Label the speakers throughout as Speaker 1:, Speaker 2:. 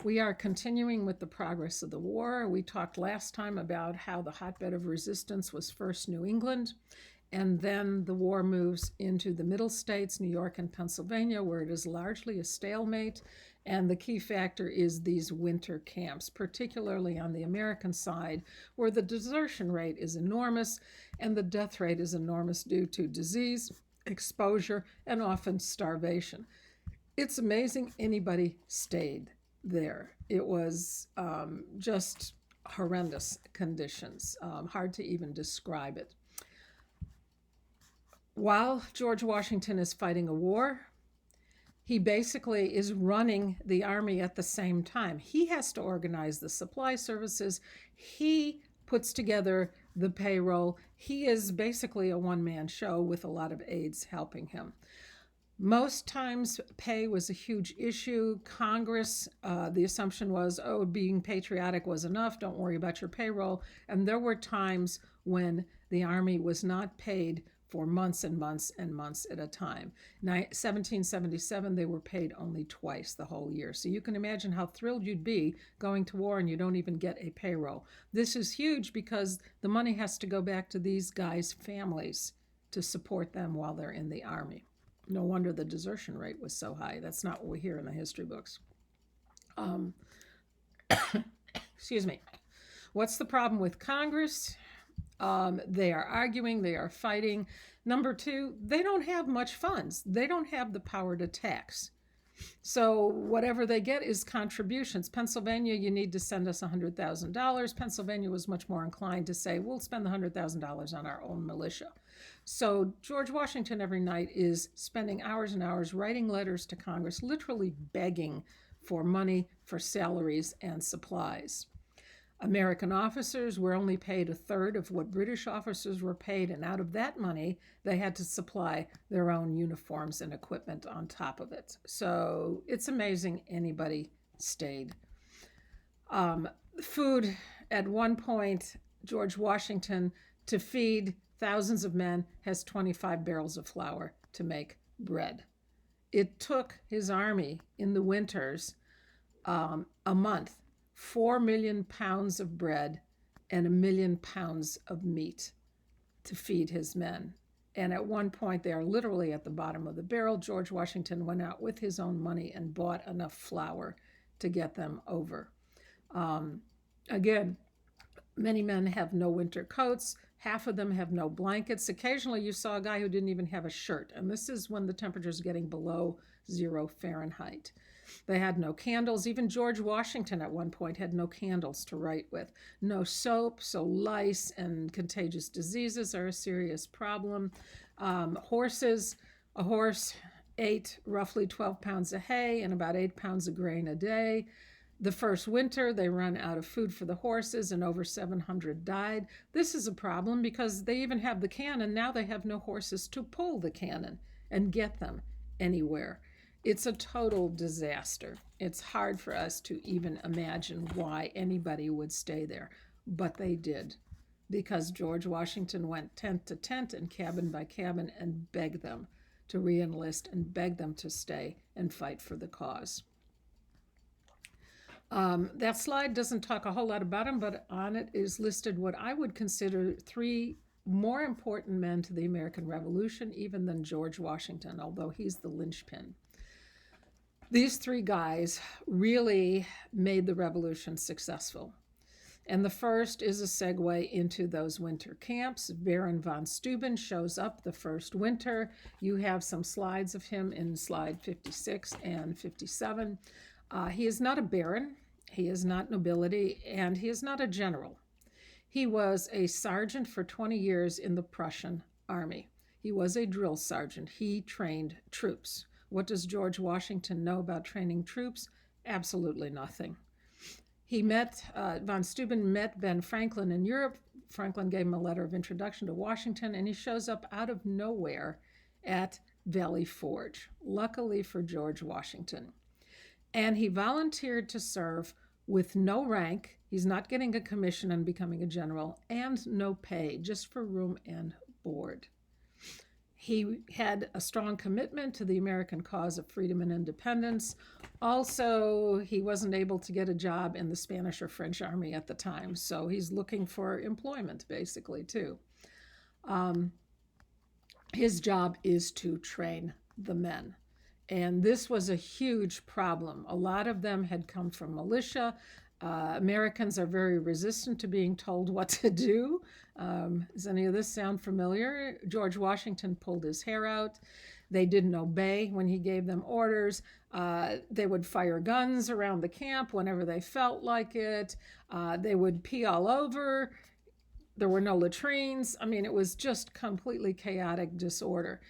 Speaker 1: We are continuing with the progress of the war. We talked last time about how the hotbed of resistance was first New England, and then the war moves into the middle states, New York and Pennsylvania, where it is largely a stalemate. And the key factor is these winter camps, particularly on the American side, where the desertion rate is enormous and the death rate is enormous due to disease, exposure, and often starvation. It's amazing anybody stayed there. It was just horrendous conditions, hard to even describe it. While George Washington is fighting a war, he basically is running the army at the same time. He has to organize the supply services. He puts together the payroll. He is basically a one-man show with a lot of aides helping him. Most times, pay was a huge issue. Congress, the assumption was, oh, being patriotic was enough. Don't worry about your payroll. And there were times when the Army was not paid for months and months and months at a time. In 1777, they were paid only twice the whole year. So you can imagine how thrilled you'd be going to war and you don't even get a payroll. This is huge because the money has to go back to these guys' families to support them while they're in the Army. No wonder the desertion rate was so high. That's not what we hear in the history books. Um, excuse me. What's the problem with Congress? They are arguing, they are fighting. Number two, they don't have much funds. They don't have the power to tax. So whatever they get is contributions. Pennsylvania, you need to send us $100,000. Pennsylvania was much more inclined to say, we'll spend the $100,000 on our own militia. So George Washington every night is spending hours and hours writing letters to Congress, literally begging for money for salaries and supplies. American officers were only paid a third of what British officers were paid, and out of that money, they had to supply their own uniforms and equipment on top of it. So it's amazing anybody stayed. Food, at one point, George Washington, to feed thousands of men, has 25 barrels of flour to make bread. It took his army in the winters a month, 4 million pounds of bread and 1 million pounds of meat to feed his men. And at one point, they are literally at the bottom of the barrel. George Washington went out with his own money and bought enough flour to get them over. Again, many men have no winter coats. Half of them have no blankets. Occasionally, you saw a guy who didn't even have a shirt. And this is when the temperature is getting below 0 Fahrenheit. They had no candles. Even George Washington at one point had no candles to write with. No soap, so lice and contagious diseases are a serious problem. Horses, a horse ate roughly 12 pounds of hay and about 8 pounds of grain a day. The first winter, they run out of food for the horses and over 700 died. This is a problem because they even have the cannon. Now they have no horses to pull the cannon and get them anywhere. It's a total disaster. It's hard for us to even imagine why anybody would stay there, but they did, because George Washington went tent to tent and cabin by cabin and begged them to re-enlist and begged them to stay and fight for the cause. That slide doesn't talk a whole lot about him, but on it is listed what I would consider 3 more important men to the American Revolution, even than George Washington, although he's the linchpin. These 3 guys really made the revolution successful. And the first is a segue into those winter camps. Baron von Steuben shows up the first winter. You have some slides of him in slide 56 and 57. He is not a baron, he is not nobility, and he is not a general. He was a sergeant for 20 years in the Prussian army. He was a drill sergeant. He trained troops. What does George Washington know about training troops? Absolutely nothing. Von Steuben met Ben Franklin in Europe. Franklin gave him a letter of introduction to Washington, and he shows up out of nowhere at Valley Forge, luckily for George Washington. And he volunteered to serve with no rank. He's not getting a commission and becoming a general, and no pay, just for room and board. He had a strong commitment to the American cause of freedom and independence. Also, he wasn't able to get a job in the Spanish or French army at the time, so he's looking for employment, basically, too. His job is to train the men. And this was a huge problem. A lot of them had come from militia. Americans are very resistant to being told what to do. Does any of this sound familiar? George Washington pulled his hair out. They didn't obey when he gave them orders. They would fire guns around the camp whenever they felt like it. They would pee all over. There were no latrines. I mean, it was just completely chaotic disorder.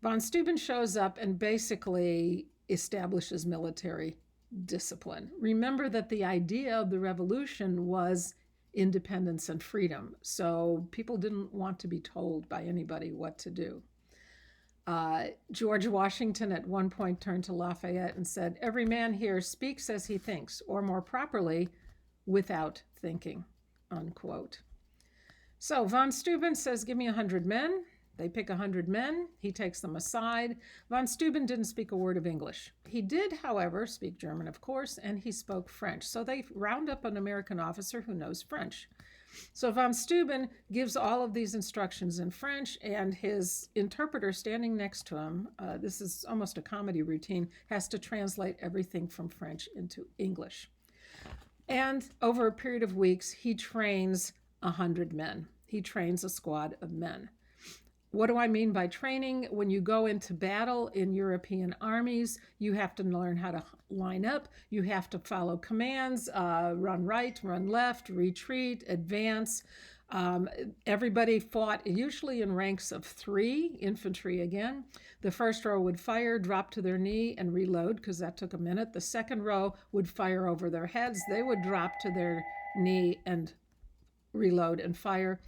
Speaker 1: Von Steuben shows up and basically establishes military discipline. Remember that the idea of the revolution was independence and freedom, so people didn't want to be told by anybody what to do. George Washington at one point turned to Lafayette and said, "Every man here speaks as he thinks, or more properly, without thinking," unquote. So von Steuben says, "Give me 100 men." They pick 100 men. He takes them aside. Von Steuben didn't speak a word of English. He did, however, speak German, of course, and he spoke French. So they round up an American officer who knows French. So von Steuben gives all of these instructions in French, and his interpreter standing next to him, this is almost a comedy routine, has to translate everything from French into English. And over a period of weeks, he trains 100 men. He trains a squad of men. What do I mean by training? When you go into battle in European armies, you have to learn how to line up. You have to follow commands, run right, run left, retreat, advance. Everybody fought usually in ranks of 3, infantry again. The first row would fire, drop to their knee, and reload, because that took a minute. The second row would fire over their heads. They would drop to their knee and reload and fire.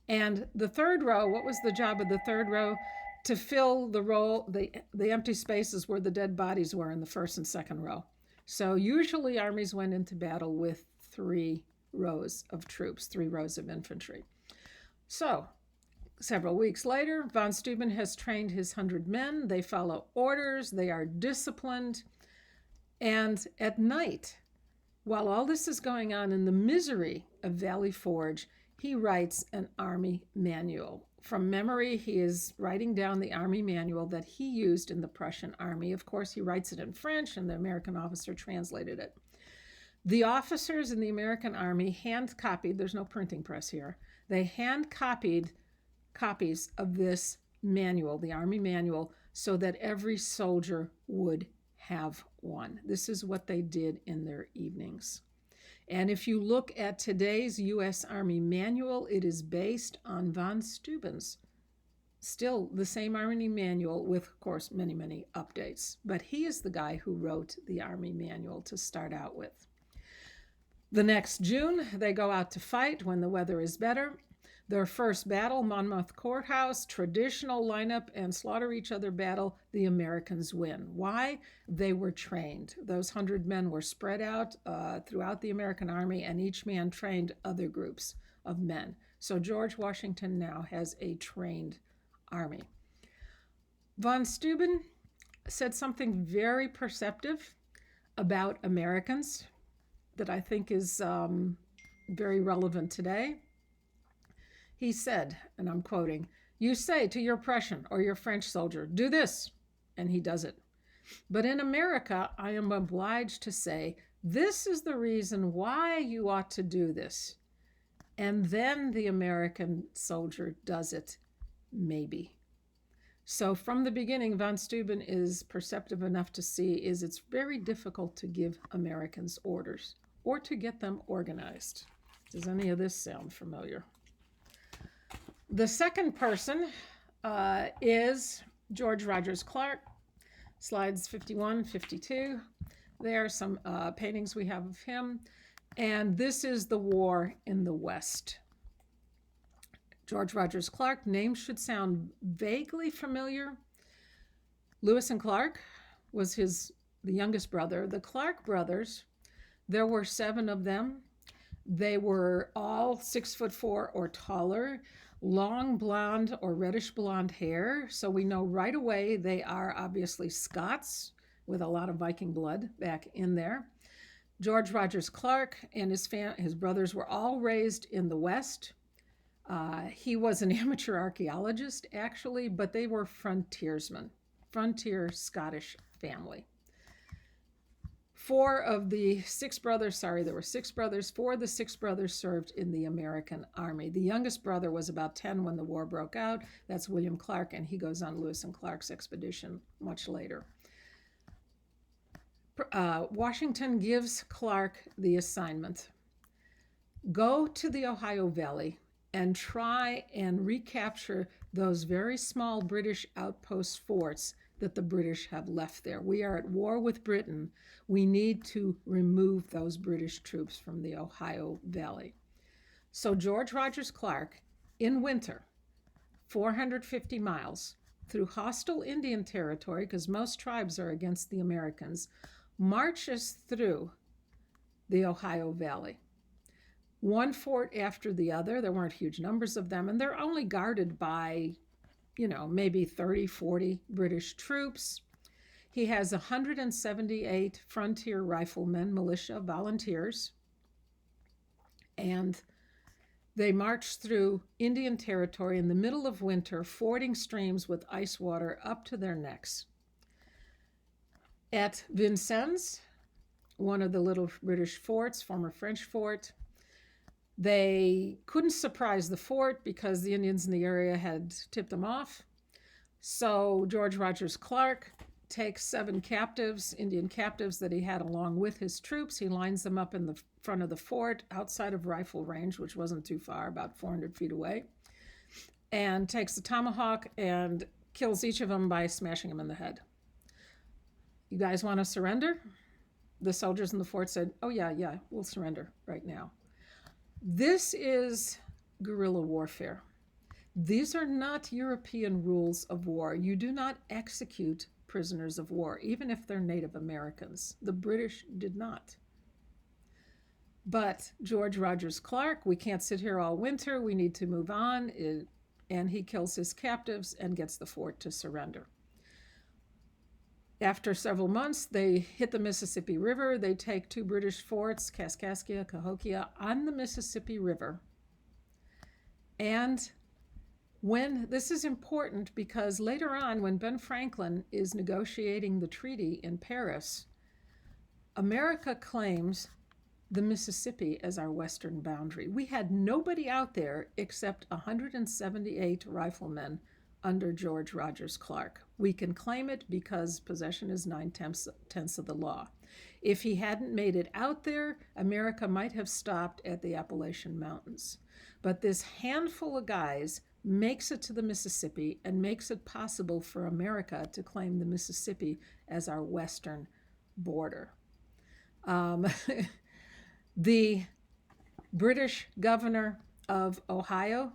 Speaker 1: And the third row, what was the job of the third row? To fill the empty spaces where the dead bodies were in the first and second row. So usually armies went into battle with 3 rows of troops, 3 rows of infantry. So several weeks later, von Steuben has trained his 100 men. They follow orders. They are disciplined. And at night, while all this is going on in the misery of Valley Forge, he writes an army manual. From memory, he is writing down the army manual that he used in the Prussian army. Of course, he writes it in French, and the American officer translated it. The officers in the American army hand-copied, there's no printing press here, they hand-copied copies of this manual, the army manual, so that every soldier would have one. This is what they did in their evenings. And if you look at today's U.S. Army manual, it is based on von Steuben's. Still the same Army manual with, of course, many, many updates. But he is the guy who wrote the Army manual to start out with. The next June, they go out to fight when the weather is better. Their first battle, Monmouth Courthouse, traditional lineup and slaughter each other battle, the Americans win. Why? They were trained. Those 100 men were spread out throughout the American army, and each man trained other groups of men. So George Washington now has a trained army. Von Steuben said something very perceptive about Americans that I think is very relevant today. He said, and I'm quoting, "You say to your Prussian or your French soldier, 'Do this,' and he does it. But in America, I am obliged to say, 'This is the reason why you ought to do this.' And then the American soldier does it, maybe." So from the beginning, von Steuben is perceptive enough to see it's very difficult to give Americans orders or to get them organized. Does any of this sound familiar? The second person is George Rogers Clark, slides 51, 52. There are some paintings we have of him. And this is the war in the West. George Rogers Clark, name should sound vaguely familiar. Lewis and Clark was the youngest brother. The Clark brothers, there were 7 of them. They were all 6'4" or taller. long blonde or reddish blonde hair. So we know right away they are obviously Scots with a lot of Viking blood back in there. George Rogers Clark and his brothers were all raised in the West. He was an amateur archaeologist, actually, but they were frontiersmen, frontier Scottish family. There were six brothers. Four of the six brothers served in the American Army. The youngest brother was about 10 when the war broke out. That's William Clark, and he goes on Lewis and Clark's expedition much later. Washington gives Clark the assignment: go to the Ohio Valley and try and recapture those very small British outpost forts that the British have left there. We are at war with Britain. We need to remove those British troops from the Ohio Valley. So George Rogers Clark, in winter, 450 miles through hostile Indian territory, because most tribes are against the Americans, marches through the Ohio Valley. One fort after the other. There weren't huge numbers of them, and they're only guarded by, maybe 30, 40 British troops. He has 178 frontier riflemen, militia, volunteers, and they march through Indian territory in the middle of winter, fording streams with ice water up to their necks. At Vincennes, one of the little British forts, former French fort, they couldn't surprise the fort because the Indians in the area had tipped them off. So George Rogers Clark takes 7 captives, Indian captives that he had along with his troops. He lines them up in the front of the fort outside of rifle range, which wasn't too far, about 400 feet away, and takes the tomahawk and kills each of them by smashing them in the head. You guys want to surrender? The soldiers in the fort said, oh, yeah, we'll surrender right now. This is guerrilla warfare. These are not European rules of war. You do not execute prisoners of war, even if they're Native Americans. The British did not. But George Rogers Clark, we can't sit here all winter. We need to move on. And he kills his captives and gets the fort to surrender. After several months, they hit the Mississippi River. They take 2 British forts, Kaskaskia, Cahokia, on the Mississippi River. And this is important because later on, when Ben Franklin is negotiating the treaty in Paris, America claims the Mississippi as our western boundary. We had nobody out there except 178 riflemen under George Rogers Clark. We can claim it because possession is 9/10 of the law. If he hadn't made it out there, America might have stopped at the Appalachian Mountains. But this handful of guys makes it to the Mississippi and makes it possible for America to claim the Mississippi as our western border. The British governor of Ohio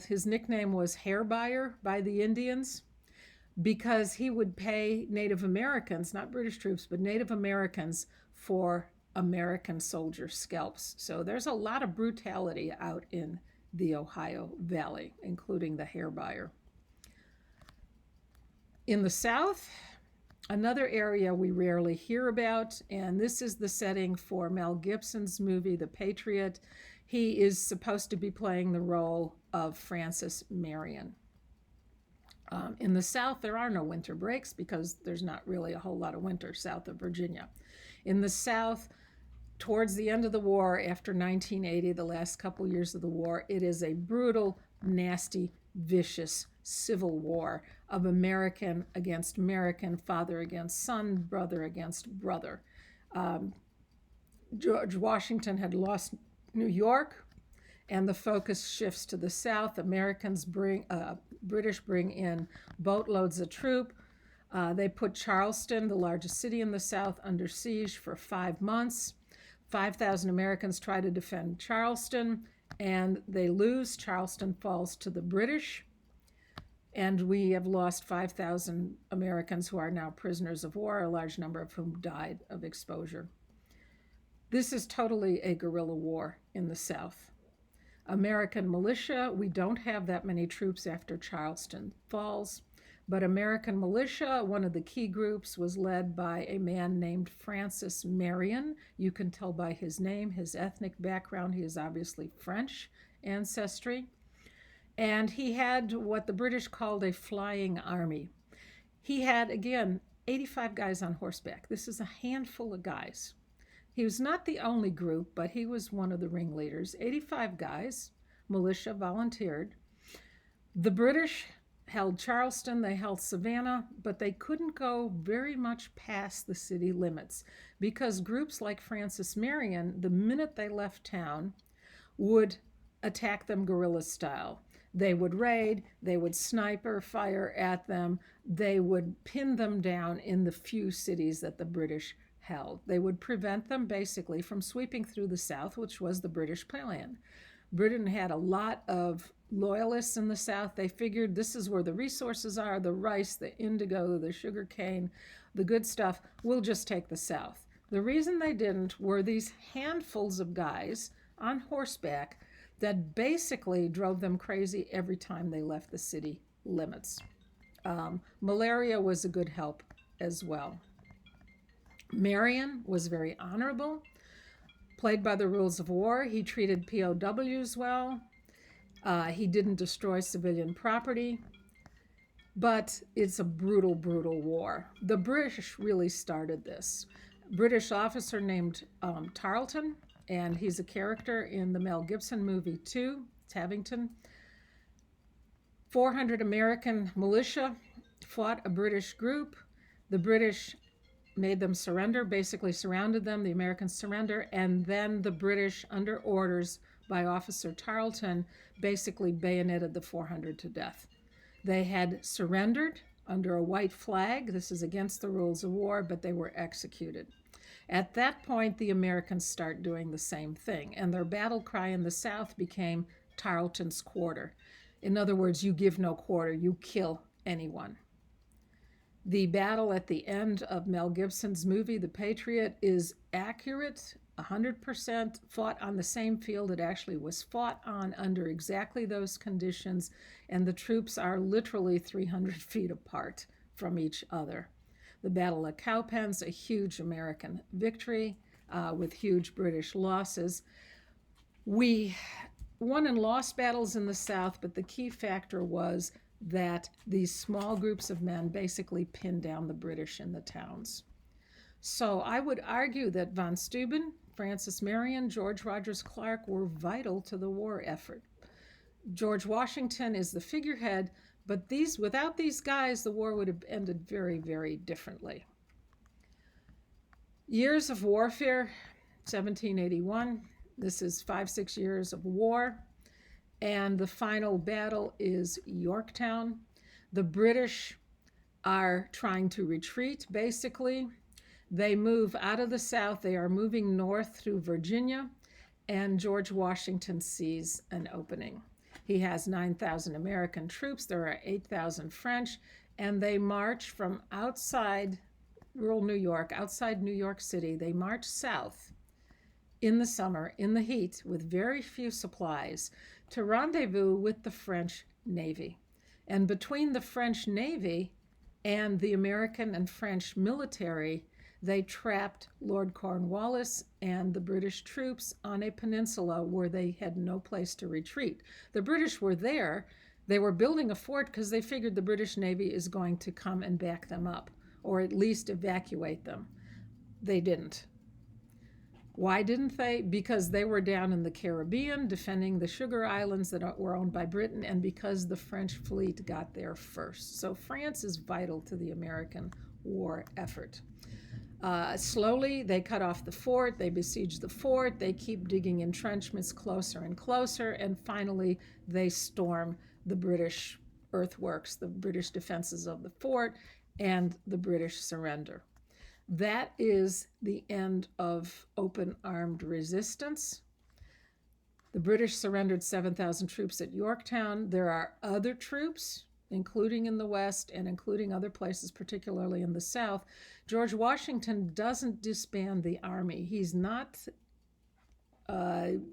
Speaker 1: his nickname was Hair Buyer by the Indians, because he would pay Native Americans, not British troops, but Native Americans for American soldier scalps. So there's a lot of brutality out in the Ohio Valley, including the Hair Buyer. In the South, another area we rarely hear about, and this is the setting for Mel Gibson's movie, The Patriot. He is supposed to be playing the role of Francis Marion. In the South, there are no winter breaks because there's not really a whole lot of winter south of Virginia. In the South, towards the end of the war, after 1980, the last couple years of the war, it is a brutal, nasty, vicious civil war of American against American, father against son, brother against brother. George Washington had lost New York, and the focus shifts to the South. British bring in boatloads of troops. They put Charleston, the largest city in the South, under siege for 5 months. 5,000 Americans try to defend Charleston, and they lose. Charleston falls to the British, and we have lost 5,000 Americans who are now prisoners of war, a large number of whom died of exposure. This is totally a guerrilla war in the South. American militia, we don't have that many troops after Charleston falls, but American militia, one of the key groups, was led by a man named Francis Marion. You can tell by his name, his ethnic background. He is obviously French ancestry. And he had what the British called a flying army. He had, again, 85 guys on horseback. This is a handful of guys. He was not the only group, but he was one of the ringleaders. 85 guys, militia volunteered. The British held Charleston, they held Savannah, but they couldn't go very much past the city limits because groups like Francis Marion, the minute they left town, would attack them guerrilla style. They would raid, they would sniper fire at them, they would pin them down in the few cities that the British held. They would prevent them basically from sweeping through the South, which was the British plan. Britain had a lot of loyalists in the South. They figured this is where the resources are, the rice, the indigo, the sugar cane, the good stuff. We'll just take the South. The reason they didn't were these handfuls of guys on horseback that basically drove them crazy every time they left the city limits. Malaria was a good help as well. Marion was very honorable, played by the rules of war. He treated POWs well. He didn't destroy civilian property. But it's a brutal, brutal war. The British really started this. British officer named Tarleton, and he's a character in the Mel Gibson movie too, Tavington. 400 American militia fought a British group. The British made them surrender, basically surrounded them. The Americans surrender, and then the British, under orders by Officer Tarleton, basically bayoneted the 400 to death. They had surrendered under a white flag. This is against the rules of war, but they were executed. At that point, the Americans start doing the same thing, and their battle cry in the South became Tarleton's quarter. In other words, you give no quarter, you kill anyone. The battle at the end of Mel Gibson's movie, The Patriot, is accurate, 100% fought on the same field it actually was fought on under exactly those conditions, and the troops are literally 300 feet apart from each other. The Battle of Cowpens, a huge American victory with huge British losses. We won and lost battles in the South, but the key factor was that these small groups of men basically pinned down the British in the towns. So I would argue that von Steuben, Francis Marion, George Rogers Clark were vital to the war effort. George Washington is the figurehead, but without these guys, the war would have ended very, very differently. Years of warfare, 1781. This is 5-6 years of war. And the final battle is Yorktown. The British are trying to retreat, basically. They move out of the South. They are moving north through Virginia, and George Washington sees an opening. He has 9,000 American troops. There are 8,000 French, and they march from outside rural New York, outside New York City. They march south in the summer, in the heat, with very few supplies, to rendezvous with the French Navy. And between the French Navy and the American and French military, they trapped Lord Cornwallis and the British troops on a peninsula where they had no place to retreat. The British were there. They were building a fort because they figured the British Navy is going to come and back them up, or at least evacuate them. They didn't. Why didn't they? Because they were down in the Caribbean defending the sugar islands that were owned by Britain, and because the French fleet got there first. So France is vital to the American war effort. Slowly, they cut off the fort, they besiege the fort, they keep digging entrenchments closer and closer, and finally they storm the British earthworks, the British defenses of the fort, and the British surrender. That is the end of open armed resistance. The British surrendered 7,000 troops at Yorktown. There are other troops, including in the West and including other places, particularly in the South. George Washington doesn't disband the army. He's not